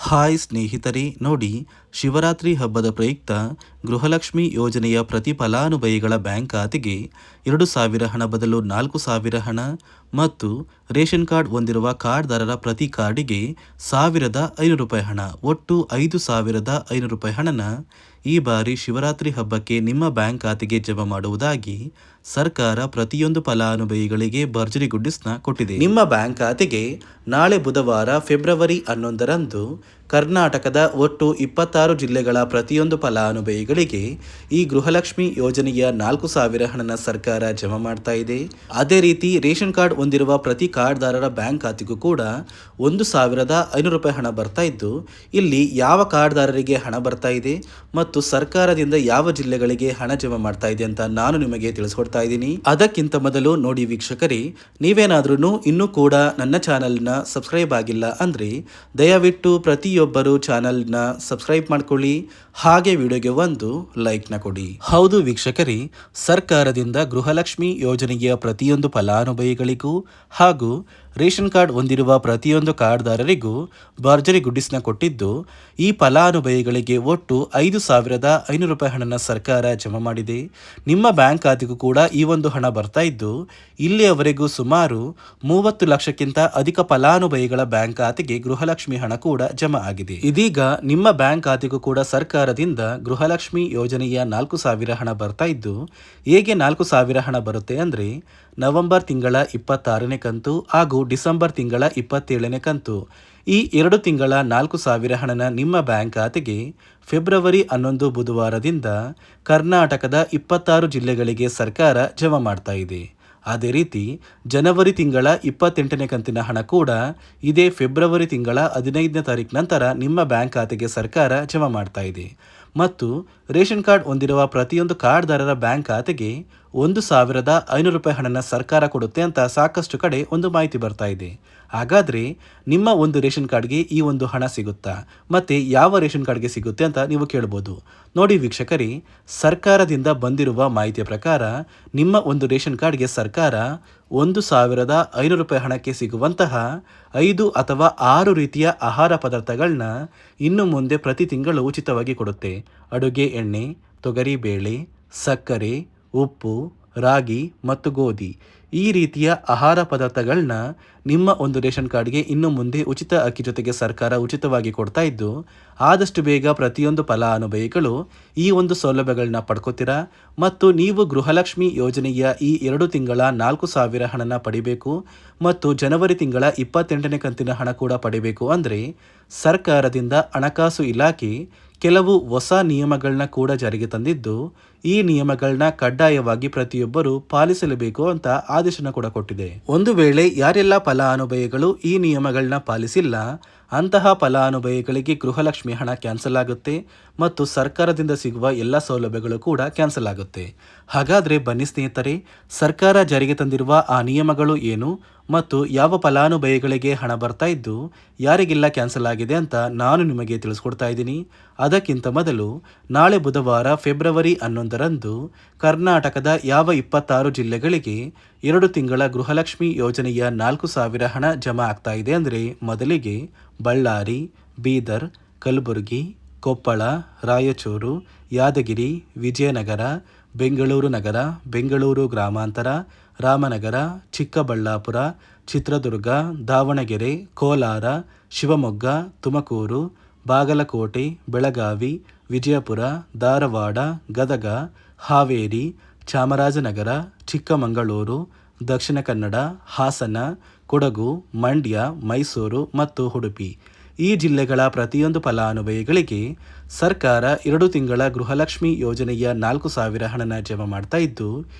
Hi ಸ್ನೇಹಿತರೆ, ನೋಡಿ, ಶಿವರಾತ್ರಿ ಹಬ್ಬದ ಪ್ರಯುಕ್ತ ಗೃಹಲಕ್ಷ್ಮಿ ಯೋಜನೆಯ ಪ್ರತಿ ಫಲಾನುಭವಿಗಳ ಬ್ಯಾಂಕ್ ಖಾತೆಗೆ 2,000 ಹಣ ಬದಲು 4,000 ಹಣ ಮತ್ತು ರೇಷನ್ ಕಾರ್ಡ್ ಹೊಂದಿರುವ ಕಾರ್ಡ್ದಾರರ ಪ್ರತಿ ಕಾರ್ಡಿಗೆ ₹1,500 ಹಣ, ಒಟ್ಟು ₹5,500 ಹಣನ ಈ ಬಾರಿ ಶಿವರಾತ್ರಿ ಹಬ್ಬಕ್ಕೆ ನಿಮ್ಮ ಬ್ಯಾಂಕ್ ಖಾತೆಗೆ ಜಮಾ ಮಾಡುವುದಾಗಿ ಸರ್ಕಾರ ಪ್ರತಿಯೊಂದು ಫಲಾನುಭವಿಗಳಿಗೆ ಭರ್ಜರಿ ಗುಡ್ಡಿಸ್ನ ಕೊಟ್ಟಿದೆ. ನಿಮ್ಮ ಬ್ಯಾಂಕ್ ಖಾತೆಗೆ ನಾಳೆ ಬುಧವಾರ ಫೆಬ್ರವರಿ 11ರಂದು ಕರ್ನಾಟಕದ ಒಟ್ಟು 26 ಜಿಲ್ಲೆಗಳ ಪ್ರತಿಯೊಂದು ಫಲಾನುಭವಿಗಳಿಗೆ ಈ ಗೃಹಲಕ್ಷ್ಮಿ ಯೋಜನೆಯ 4,000 ಹಣನ ಸರ್ಕಾರ ಜಮಾ ಮಾಡ್ತಾ ಇದೆ. ಅದೇ ರೀತಿ ರೇಷನ್ ಕಾರ್ಡ್ ಹೊಂದಿರುವ ಪ್ರತಿ ಕಾರ್ಡ್ದಾರರ ಬ್ಯಾಂಕ್ ಖಾತೆಗೂ ಕೂಡ ₹1,500 ಹಣ ಬರ್ತಾ ಇದ್ದು, ಇಲ್ಲಿ ಯಾವ ಕಾರ್ಡ್ದಾರರಿಗೆ ಹಣ ಬರ್ತಾ ಇದೆ ಮತ್ತು ಸರ್ಕಾರದಿಂದ ಯಾವ ಜಿಲ್ಲೆಗಳಿಗೆ ಹಣ ಜಮಾ ಮಾಡ್ತಾ ಇದೆ ಅಂತ ನಾನು ನಿಮಗೆ ತಿಳಿಸ್ಕೊಡ್ತಾ ಇದ್ದೀನಿ. ಅದಕ್ಕಿಂತ ಮೊದಲು ನೋಡಿ ವೀಕ್ಷಕರೇ, ನೀವೇನಾದ್ರೂ ಇನ್ನೂ ಕೂಡ ನನ್ನ ಚಾನಲ್ನ ಸಬ್ಸ್ಕ್ರೈಬ್ ಆಗಿಲ್ಲ ಅಂದ್ರೆ ದಯವಿಟ್ಟು ಪ್ರತಿಯೊಬ್ಬರು ಚಾನಲ್ನ ಸಬ್ಸ್ಕ್ರೈಬ್ ಮಾಡ್ಕೊಳ್ಳಿ, ಹಾಗೆ ವಿಡಿಯೋಗೆ ಒಂದು ಲೈಕ್ನ ಕೊಡಿ. ಹೌದು ವೀಕ್ಷಕರೇ, ಸರ್ಕಾರದಿಂದ ಗೃಹಲಕ್ಷ್ಮಿ ಯೋಜನೆಯ ಪ್ರತಿಯೊಂದು ಫಲಾನುಭವಿಗಳಿಗೂ ಹಾಗೂ ರೇಷನ್ ಕಾರ್ಡ್ ಹೊಂದಿರುವ ಪ್ರತಿಯೊಂದು ಕಾರ್ಡ್ದಾರರಿಗೂ ಭರ್ಜರಿ ಗುಡ್ಡಿಸ್ನ ಕೊಟ್ಟಿದ್ದು, ಈ ಫಲಾನುಭವಿಗಳಿಗೆ ಒಟ್ಟು ₹5,500 ಹಣನ ಸರ್ಕಾರ ಜಮಾ ಮಾಡಿದೆ. ನಿಮ್ಮ ಬ್ಯಾಂಕ್ ಖಾತೆಗೂ ಕೂಡ ಈ ಒಂದು ಹಣ ಬರ್ತಾ ಇದ್ದು, ಇಲ್ಲಿಯವರೆಗೂ ಸುಮಾರು 30 ಲಕ್ಷಕ್ಕಿಂತ ಅಧಿಕ ಫಲಾನುಭವಿಗಳ ಬ್ಯಾಂಕ್ ಖಾತೆಗೆ ಗೃಹಲಕ್ಷ್ಮಿ ಹಣ ಕೂಡ ಜಮಾ ಆಗಿದೆ. ಇದೀಗ ನಿಮ್ಮ ಬ್ಯಾಂಕ್ ಖಾತೆಗೂ ಕೂಡ ಸರ್ಕಾರದಿಂದ ಗೃಹಲಕ್ಷ್ಮಿ ಯೋಜನೆಯ 4,000 ಹಣ ಬರ್ತಾ ಇದ್ದು, ಹೇಗೆ 4,000 ಹಣ ಬರುತ್ತೆ ಅಂದ್ರೆ ನವೆಂಬರ್ ತಿಂಗಳ 26ನೇ ಕಂತು ಹಾಗೂ ಡಿಸೆಂಬರ್ ತಿಂಗಳ 27ನೇ ಕಂತು, ಈ 2 ತಿಂಗಳ 4,000 ಹಣನ ನಿಮ್ಮ ಬ್ಯಾಂಕ್ ಖಾತೆಗೆ ಫೆಬ್ರವರಿ 11 ಬುಧವಾರದಿಂದ ಕರ್ನಾಟಕದ 26 ಜಿಲ್ಲೆಗಳಿಗೆ ಸರ್ಕಾರ ಜಮಾ ಮಾಡ್ತಾ ಇದೆ. ಅದೇ ರೀತಿ ಜನವರಿ ತಿಂಗಳ 28ನೇ ಕಂತಿನ ಹಣ ಕೂಡ ಇದೇ ಫೆಬ್ರವರಿ ತಿಂಗಳ 15ನೇ ತಾರೀಕು ನಂತರ ನಿಮ್ಮ ಬ್ಯಾಂಕ್ ಖಾತೆಗೆ ಸರ್ಕಾರ ಜಮಾ ಮಾಡ್ತಾ ಇದೆ. ಮತ್ತು ರೇಷನ್ ಕಾರ್ಡ್ ಹೊಂದಿರುವ ಪ್ರತಿಯೊಂದು ಕಾರ್ಡ್ದಾರರ ಬ್ಯಾಂಕ್ ಖಾತೆಗೆ ₹1,500 ಹಣನ ಸರ್ಕಾರ ಕೊಡುತ್ತೆ ಅಂತ ಸಾಕಷ್ಟು ಕಡೆ ಒಂದು ಮಾಹಿತಿ ಬರ್ತಾ ಇದೆ. ಹಾಗಾದರೆ ನಿಮ್ಮ ಒಂದು ರೇಷನ್ ಕಾರ್ಡ್ಗೆ ಈ ಒಂದು ಹಣ ಸಿಗುತ್ತಾ, ಮತ್ತು ಯಾವ ರೇಷನ್ ಕಾರ್ಡ್ಗೆ ಸಿಗುತ್ತೆ ಅಂತ ನೀವು ಕೇಳ್ಬೋದು. ನೋಡಿ ವೀಕ್ಷಕರೇ, ಸರ್ಕಾರದಿಂದ ಬಂದಿರುವ ಮಾಹಿತಿಯ ಪ್ರಕಾರ ನಿಮ್ಮ ಒಂದು ರೇಷನ್ ಕಾರ್ಡ್ಗೆ ಸರ್ಕಾರ ₹1,500 ಹಣಕ್ಕೆ ಸಿಗುವಂತಹ 5 ಅಥವಾ 6 ರೀತಿಯ ಆಹಾರ ಪದಾರ್ಥಗಳನ್ನ ಇನ್ನು ಮುಂದೆ ಪ್ರತಿ ತಿಂಗಳು ಉಚಿತವಾಗಿ ಕೊಡುತ್ತೆ. ಅಡುಗೆ ಎಣ್ಣೆ, ತೊಗರಿಬೇಳೆ, ಸಕ್ಕರೆ, ಉಪ್ಪು, ರಾಗಿ ಮತ್ತು ಗೋಧಿ, ಈ ರೀತಿಯ ಆಹಾರ ಪದಾರ್ಥಗಳನ್ನ ನಿಮ್ಮ ಒಂದು ರೇಷನ್ ಕಾರ್ಡ್ಗೆ ಇನ್ನು ಮುಂದೆ ಉಚಿತ ಅಕ್ಕಿ ಜೊತೆಗೆ ಸರ್ಕಾರ ಉಚಿತವಾಗಿ ಕೊಡ್ತಾ ಇದ್ದು, ಆದಷ್ಟು ಬೇಗ ಪ್ರತಿಯೊಂದು ಫಲಾನುಭವಿಗಳು ಈ ಒಂದು ಸೌಲಭ್ಯಗಳನ್ನ ಪಡ್ಕೋತೀರಾ. ಮತ್ತು ನೀವು ಗೃಹಲಕ್ಷ್ಮಿ ಯೋಜನೆಯ ಈ 2 ತಿಂಗಳ 4,000 ಹಣನ ಪಡಿಬೇಕು ಮತ್ತು ಜನವರಿ ತಿಂಗಳ 28ನೇ ಕಂತಿನ ಹಣ ಕೂಡ ಪಡಿಬೇಕು ಅಂದರೆ ಸರ್ಕಾರದಿಂದ ಹಣಕಾಸು ಇಲಾಖೆ ಕೆಲವು ಹೊಸ ನಿಯಮಗಳನ್ನ ಕೂಡ ಜಾರಿಗೆ ತಂದಿದ್ದು, ಈ ನಿಯಮಗಳನ್ನ ಕಡ್ಡಾಯವಾಗಿ ಪ್ರತಿಯೊಬ್ಬರು ಪಾಲಿಸಲೇಬೇಕು ಅಂತ ಆದೇಶನ ಕೂಡ ಕೊಟ್ಟಿದೆ. ಒಂದು ವೇಳೆ ಯಾರೆಲ್ಲ ಫಲಾನುಭವಿಗಳು ಈ ನಿಯಮಗಳನ್ನ ಪಾಲಿಸಿಲ್ಲ ಅಂತಹ ಫಲಾನುಭವಿಗಳಿಗೆ ಗೃಹಲಕ್ಷ್ಮಿ ಹಣ ಕ್ಯಾನ್ಸಲ್ ಆಗುತ್ತೆ ಮತ್ತು ಸರ್ಕಾರದಿಂದ ಸಿಗುವ ಎಲ್ಲ ಸೌಲಭ್ಯಗಳು ಕೂಡ ಕ್ಯಾನ್ಸಲ್ ಆಗುತ್ತೆ. ಹಾಗಾದರೆ ಬನ್ನಿ ಸ್ನೇಹಿತರೆ, ಸರ್ಕಾರ ಜಾರಿಗೆ ತಂದಿರುವ ಆ ನಿಯಮಗಳು ಏನು ಮತ್ತು ಯಾವ ಫಲಾನುಭವಿಗಳಿಗೆ ಹಣ ಬರ್ತಾ ಇದ್ದು ಯಾರಿಗೆಲ್ಲ ಕ್ಯಾನ್ಸಲ್ ಆಗಿದೆ ಅಂತ ನಾನು ನಿಮಗೆ ತಿಳಿಸ್ಕೊಡ್ತಾ ಇದ್ದೀನಿ. ಅದಕ್ಕಿಂತ ಮೊದಲು ನಾಳೆ ಬುಧವಾರ ಫೆಬ್ರವರಿ 11ರಂದು ಕರ್ನಾಟಕದ ಯಾವ 26 ಜಿಲ್ಲೆಗಳಿಗೆ 2 ತಿಂಗಳ ಗೃಹಲಕ್ಷ್ಮಿ ಯೋಜನೆಯ 4,000 ಹಣ ಜಮಾ ಆಗ್ತಾ ಇದೆ ಅಂದರೆ ಮೊದಲಿಗೆ ಬಳ್ಳಾರಿ, ಬೀದರ್, ಕಲಬುರಗಿ, ಕೊಪ್ಪಳ, ರಾಯಚೂರು, ಯಾದಗಿರಿ, ವಿಜಯನಗರ, ಬೆಂಗಳೂರು ನಗರ, ಬೆಂಗಳೂರು ಗ್ರಾಮಾಂತರ, ರಾಮನಗರ, ಚಿಕ್ಕಬಳ್ಳಾಪುರ, ಚಿತ್ರದುರ್ಗ, ದಾವಣಗೆರೆ, ಕೋಲಾರ, ಶಿವಮೊಗ್ಗ, ತುಮಕೂರು, ಬಾಗಲಕೋಟೆ, ಬೆಳಗಾವಿ, ವಿಜಯಪುರ, ಧಾರವಾಡ, ಗದಗ, ಹಾವೇರಿ, ಚಾಮರಾಜನಗರ, ಚಿಕ್ಕಮಗಳೂರು, ದಕ್ಷಿಣ ಕನ್ನಡ, ಹಾಸನ, ಕೊಡಗು, ಮಂಡ್ಯ, ಮೈಸೂರು ಮತ್ತು ಉಡುಪಿ, ಈ ಜಿಲ್ಲೆಗಳ ಪ್ರತಿಯೊಂದು ಫಲಾನುಭವಿಗಳಿಗೆ ಸರ್ಕಾರ 2 ತಿಂಗಳ ಗೃಹಲಕ್ಷ್ಮಿ ಯೋಜನೆಯ 4,000 ಹಣನ ಜಮಾ ಮಾಡ್ತಾ ಇದ್ದು,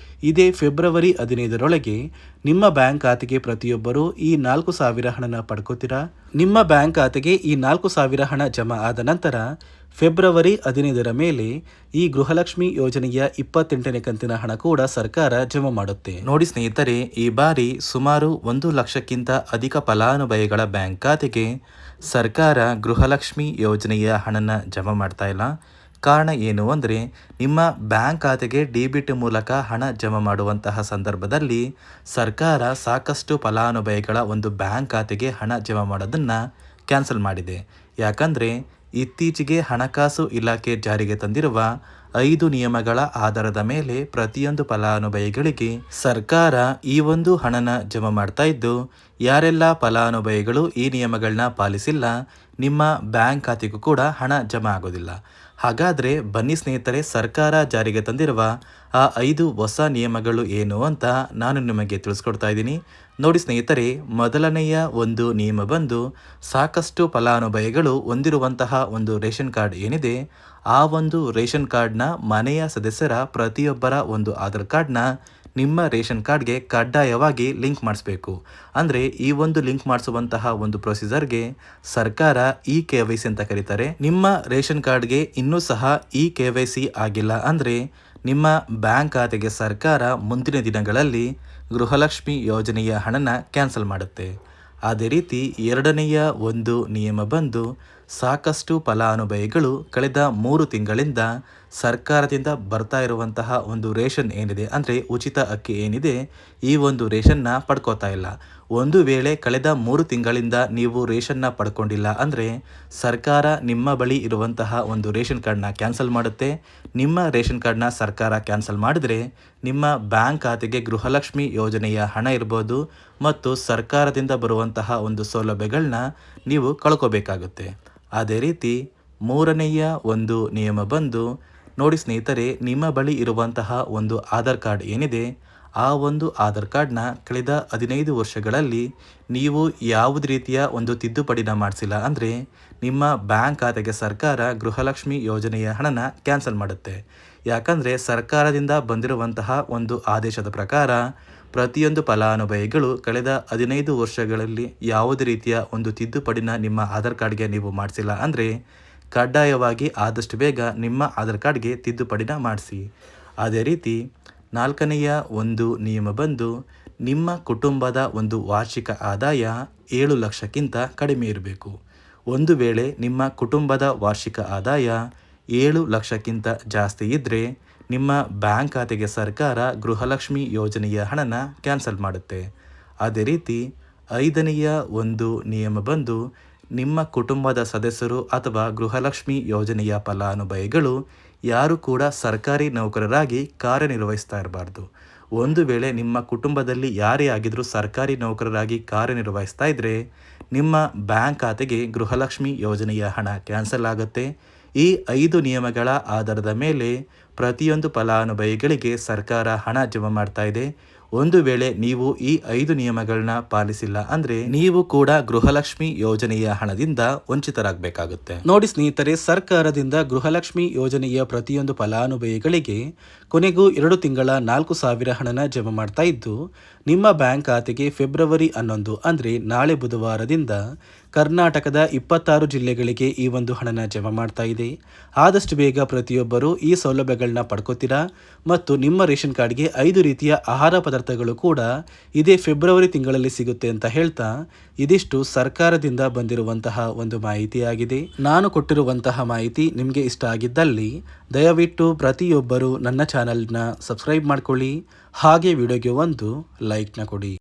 ಇದೇ ಫೆಬ್ರವರಿ 15ರೊಳಗೆ ನಿಮ್ಮ ಬ್ಯಾಂಕ್ ಖಾತೆಗೆ ಪ್ರತಿಯೊಬ್ಬರು ಈ 4,000 ಹಣನ ಪಡ್ಕೋತೀರಾ. ನಿಮ್ಮ ಬ್ಯಾಂಕ್ ಖಾತೆಗೆ ಈ 4,000 ಹಣ ಜಮಾ ಆದ ನಂತರ ಫೆಬ್ರವರಿ 15ರ ಮೇಲೆ ಈ ಗೃಹಲಕ್ಷ್ಮಿ ಯೋಜನೆಯ 28ನೇ ಕಂತಿನ ಹಣ ಕೂಡ ಸರ್ಕಾರ ಜಮಾ ಮಾಡುತ್ತೆ. ನೋಡಿ ಸ್ನೇಹಿತರೆ, ಈ ಬಾರಿ ಸುಮಾರು 1 ಲಕ್ಷಕ್ಕಿಂತ ಅಧಿಕ ಫಲಾನುಭವಿಗಳ ಬ್ಯಾಂಕ್ ಖಾತೆಗೆ ಸರ್ಕಾರ ಗೃಹಲಕ್ಷ್ಮಿ ಯೋಜನೆಯ ಹಣನ ಜಮಾ ಮಾಡ್ತಾ ಇಲ್ಲ. ಕಾರಣ ಏನು ಅಂದರೆ, ನಿಮ್ಮ ಬ್ಯಾಂಕ್ ಖಾತೆಗೆ ಡೆಬಿಟ್ ಮೂಲಕ ಹಣ ಜಮಾ ಮಾಡುವಂತಹ ಸಂದರ್ಭದಲ್ಲಿ ಸರ್ಕಾರ ಸಾಕಷ್ಟು ಫಲಾನುಭವಿಗಳ ಒಂದು ಬ್ಯಾಂಕ್ ಖಾತೆಗೆ ಹಣ ಜಮಾ ಮಾಡೋದನ್ನು ಕ್ಯಾನ್ಸಲ್ ಮಾಡಿದೆ. ಯಾಕಂದರೆ ಇತ್ತೀಚೆಗೆ ಹಣಕಾಸು ಇಲಾಖೆ ಜಾರಿಗೆ ತಂದಿರುವ 5 ನಿಯಮಗಳ ಆಧಾರದ ಮೇಲೆ ಪ್ರತಿಯೊಂದು ಫಲಾನುಭವಿಗಳಿಗೆ ಸರ್ಕಾರ ಈ ಒಂದು ಹಣನ ಜಮಾ ಮಾಡ್ತಾ ಇದ್ದು, ಯಾರೆಲ್ಲ ಫಲಾನುಭವಿಗಳು ಈ ನಿಯಮಗಳನ್ನ ಪಾಲಿಸಿಲ್ಲ ನಿಮ್ಮ ಬ್ಯಾಂಕ್ ಖಾತೆಗೂ ಕೂಡ ಹಣ ಜಮಾ ಆಗೋದಿಲ್ಲ. ಹಾಗಾದರೆ ಬನ್ನಿ ಸ್ನೇಹಿತರೆ, ಸರ್ಕಾರ ಜಾರಿಗೆ ತಂದಿರುವ ಆ 5 ಹೊಸ ನಿಯಮಗಳು ಏನು ಅಂತ ನಾನು ನಿಮಗೆ ತಿಳಿಸ್ಕೊಡ್ತಾ ಇದ್ದೀನಿ. ನೋಡಿ ಸ್ನೇಹಿತರೆ, ಮೊದಲನೆಯ ಒಂದು ನಿಯಮ ಬಂದು ಸಾಕಷ್ಟು ಫಲಾನುಭವಿಗಳು ಹೊಂದಿರುವಂತಹ ಒಂದು ರೇಷನ್ ಕಾರ್ಡ್ ಏನಿದೆ, ಆ ಒಂದು ರೇಷನ್ ಕಾರ್ಡ್ನ ಮನೆಯ ಸದಸ್ಯರ ಪ್ರತಿಯೊಬ್ಬರ ಒಂದು ಆಧಾರ್ ಕಾರ್ಡ್ನ ನಿಮ್ಮ ರೇಷನ್ ಕಾರ್ಡ್ಗೆ ಕಡ್ಡಾಯವಾಗಿ ಲಿಂಕ್ ಮಾಡಿಸ್ಬೇಕು. ಅಂದರೆ ಈ ಒಂದು ಲಿಂಕ್ ಮಾಡಿಸುವಂತಹ ಒಂದು ಪ್ರೊಸೀಜರ್ಗೆ ಸರ್ಕಾರ KYC ಅಂತ ಕರೀತಾರೆ. ನಿಮ್ಮ ರೇಷನ್ ಕಾರ್ಡ್ಗೆ ಇನ್ನೂ ಸಹ KYC ಆಗಿಲ್ಲ ಅಂದರೆ ನಿಮ್ಮ ಬ್ಯಾಂಕ್ ಖಾತೆಗೆ ಸರ್ಕಾರ ಮುಂದಿನ ದಿನಗಳಲ್ಲಿ ಗೃಹಲಕ್ಷ್ಮಿ ಯೋಜನೆಯ ಹಣನ ಕ್ಯಾನ್ಸಲ್ ಮಾಡುತ್ತೆ. ಅದೇ ರೀತಿ ಎರಡನೆಯ ಒಂದು ನಿಯಮ ಬಂದು ಸಾಕಷ್ಟು ಫಲಾನುಭವಿಗಳು ಕಳೆದ 3 ತಿಂಗಳಿಂದ ಸರ್ಕಾರದಿಂದ ಬರ್ತಾ ಇರುವಂತಹ ಒಂದು ರೇಷನ್ ಏನಿದೆ, ಅಂದರೆ ಉಚಿತ ಅಕ್ಕಿ ಏನಿದೆ, ಈ ಒಂದು ರೇಷನ್ನ ಪಡ್ಕೋತಾ ಇಲ್ಲ. ಒಂದು ವೇಳೆ ಕಳೆದ 3 ತಿಂಗಳಿಂದ ನೀವು ರೇಷನ್ನ ಪಡ್ಕೊಂಡಿಲ್ಲ ಅಂದರೆ ಸರ್ಕಾರ ನಿಮ್ಮ ಬಳಿ ಇರುವಂತಹ ಒಂದು ರೇಷನ್ ಕಾರ್ಡ್ನ ಕ್ಯಾನ್ಸಲ್ ಮಾಡುತ್ತೆ. ನಿಮ್ಮ ರೇಷನ್ ಕಾರ್ಡ್ನ ಸರ್ಕಾರ ಕ್ಯಾನ್ಸಲ್ ಮಾಡಿದರೆ ನಿಮ್ಮ ಬ್ಯಾಂಕ್ ಖಾತೆಗೆ ಗೃಹಲಕ್ಷ್ಮಿ ಯೋಜನೆಯ ಹಣ ಇರ್ಬೋದು ಮತ್ತು ಸರ್ಕಾರದಿಂದ ಬರುವಂತಹ ಒಂದು ಸೌಲಭ್ಯಗಳನ್ನ ನೀವು ಕಳ್ಕೋಬೇಕಾಗುತ್ತೆ. ಅದೇ ರೀತಿ ಮೂರನೆಯ ಒಂದು ನಿಯಮ ಬಂದು ನೋಡಿ ಸ್ನೇಹಿತರೆ, ನಿಮ್ಮ ಬಳಿ ಇರುವಂತಹ ಒಂದು ಆಧಾರ್ ಕಾರ್ಡ್ ಏನಿದೆ, ಆ ಒಂದು ಆಧಾರ್ ಕಾರ್ಡ್ನ ಕಳೆದ 15 ವರ್ಷಗಳಲ್ಲಿ ನೀವು ಯಾವುದೇ ರೀತಿಯ ಒಂದು ತಿದ್ದುಪಡಿನ ಮಾಡಿಸಿಲ್ಲ ಅಂದರೆ ನಿಮ್ಮ ಬ್ಯಾಂಕ್ ಖಾತೆಗೆ ಸರ್ಕಾರ ಗೃಹಲಕ್ಷ್ಮಿ ಯೋಜನೆಯ ಹಣನ ಕ್ಯಾನ್ಸಲ್ ಮಾಡುತ್ತೆ. ಯಾಕಂದರೆ ಸರ್ಕಾರದಿಂದ ಬಂದಿರುವಂತಹ ಒಂದು ಆದೇಶದ ಪ್ರಕಾರ ಪ್ರತಿಯೊಂದು ಫಲಾನುಭವಿಗಳು ಕಳೆದ 15 ವರ್ಷಗಳಲ್ಲಿ ಯಾವುದೇ ರೀತಿಯ ಒಂದು ತಿದ್ದುಪಡಿನ ನಿಮ್ಮ ಆಧಾರ್ ಕಾರ್ಡ್ಗೆ ನೀವು ಮಾಡಿಸಿಲ್ಲ ಅಂದರೆ ಕಡ್ಡಾಯವಾಗಿ ಆದಷ್ಟು ಬೇಗ ನಿಮ್ಮ ಆಧಾರ್ ಕಾರ್ಡ್ಗೆ ತಿದ್ದುಪಡಿನ ಮಾಡಿಸಿ. ಅದೇ ರೀತಿ ನಾಲ್ಕನೆಯ ಒಂದು ನಿಯಮ ಬಂದು ನಿಮ್ಮ ಕುಟುಂಬದ ಒಂದು ವಾರ್ಷಿಕ ಆದಾಯ 7 ಲಕ್ಷಕ್ಕಿಂತ ಕಡಿಮೆ ಇರಬೇಕು. ಒಂದು ವೇಳೆ ನಿಮ್ಮ ಕುಟುಂಬದ ವಾರ್ಷಿಕ ಆದಾಯ 7 ಲಕ್ಷಕ್ಕಿಂತ ಜಾಸ್ತಿ ಇದ್ದರೆ ನಿಮ್ಮ ಬ್ಯಾಂಕ್ ಖಾತೆಗೆ ಸರ್ಕಾರ ಗೃಹಲಕ್ಷ್ಮಿ ಯೋಜನೆಯ ಹಣನ ಕ್ಯಾನ್ಸಲ್ ಮಾಡುತ್ತೆ. ಅದೇ ರೀತಿ 5ನೆಯ ಒಂದು ನಿಯಮ ಬಂದು ನಿಮ್ಮ ಕುಟುಂಬದ ಸದಸ್ಯರು ಅಥವಾ ಗೃಹಲಕ್ಷ್ಮಿ ಯೋಜನೆಯ ಫಲಾನುಭವಿಗಳು ಯಾರು ಕೂಡ ಸರ್ಕಾರಿ ನೌಕರರಾಗಿ ಕಾರ್ಯನಿರ್ವಹಿಸ್ತಾ ಇರಬಾರ್ದು. ಒಂದು ವೇಳೆ ನಿಮ್ಮ ಕುಟುಂಬದಲ್ಲಿ ಯಾರೇ ಆಗಿದ್ರೂ ಸರ್ಕಾರಿ ನೌಕರರಾಗಿ ಕಾರ್ಯನಿರ್ವಹಿಸ್ತಾ ಇದ್ದರೆ ನಿಮ್ಮ ಬ್ಯಾಂಕ್ ಖಾತೆಗೆ ಗೃಹಲಕ್ಷ್ಮಿ ಯೋಜನೆಯ ಹಣ ಕ್ಯಾನ್ಸಲ್ ಆಗುತ್ತೆ. ಈ 5 ನಿಯಮಗಳ ಆಧಾರದ ಮೇಲೆ ಪ್ರತಿಯೊಂದು ಫಲಾನುಭವಿಗಳಿಗೆ ಸರ್ಕಾರ ಹಣ ಜಮಾ ಮಾಡ್ತಾ ಇದೆ. ಒಂದು ವೇಳೆ ನೀವು ಈ 5 ನಿಯಮಗಳನ್ನ ಪಾಲಿಸಿಲ್ಲ ಅಂದರೆ ನೀವು ಕೂಡ ಗೃಹಲಕ್ಷ್ಮಿ ಯೋಜನೆಯ ಹಣದಿಂದ ವಂಚಿತರಾಗಬೇಕಾಗುತ್ತೆ. ನೋಡಿ ಸ್ನೇಹಿತರೆ, ಸರ್ಕಾರದಿಂದ ಗೃಹಲಕ್ಷ್ಮಿ ಯೋಜನೆಯ ಪ್ರತಿಯೊಂದು ಫಲಾನುಭವಿಗಳಿಗೆ ಕೊನೆಗೂ 2 ತಿಂಗಳ 4,000 ಹಣನ ಜಮಾ ಮಾಡ್ತಾ ಇದ್ದು, ನಿಮ್ಮ ಬ್ಯಾಂಕ್ ಖಾತೆಗೆ ಫೆಬ್ರವರಿ 11 ಅಂದರೆ ನಾಳೆ ಬುಧವಾರದಿಂದ ಕರ್ನಾಟಕದ 26 ಜಿಲ್ಲೆಗಳಿಗೆ ಈ ಒಂದು ಹಣನ ಜಮಾ ಮಾಡ್ತಾ ಇದೆ. ಆದಷ್ಟು ಬೇಗ ಪ್ರತಿಯೊಬ್ಬರು ಈ ಸೌಲಭ್ಯಗಳನ್ನ ಪಡ್ಕೋತೀರಾ ಮತ್ತು ನಿಮ್ಮ ರೇಷನ್ ಕಾರ್ಡ್ಗೆ 5 ರೀತಿಯ ಆಹಾರ ಪದಾರ್ಥಗಳು ಕೂಡ ಇದೇ ಫೆಬ್ರವರಿ ತಿಂಗಳಲ್ಲಿ ಸಿಗುತ್ತೆ ಅಂತ ಹೇಳ್ತಾ, ಇದಿಷ್ಟು ಸರ್ಕಾರದಿಂದ ಬಂದಿರುವಂತಹ ಒಂದು ಮಾಹಿತಿಯಾಗಿದೆ. ನಾನು ಕೊಟ್ಟಿರುವಂತಹ ಮಾಹಿತಿ ನಿಮಗೆ ಇಷ್ಟ ಆಗಿದ್ದಲ್ಲಿ ದಯವಿಟ್ಟು ಪ್ರತಿಯೊಬ್ಬರು ನನ್ನ ಚಾನಲ್ನ ಸಬ್ಸ್ಕ್ರೈಬ್ ಮಾಡ್ಕೊಳ್ಳಿ, ಹಾಗೆ ವಿಡಿಯೋಗೆ ಒಂದು ಲೈಕ್ನ ಕೊಡಿ.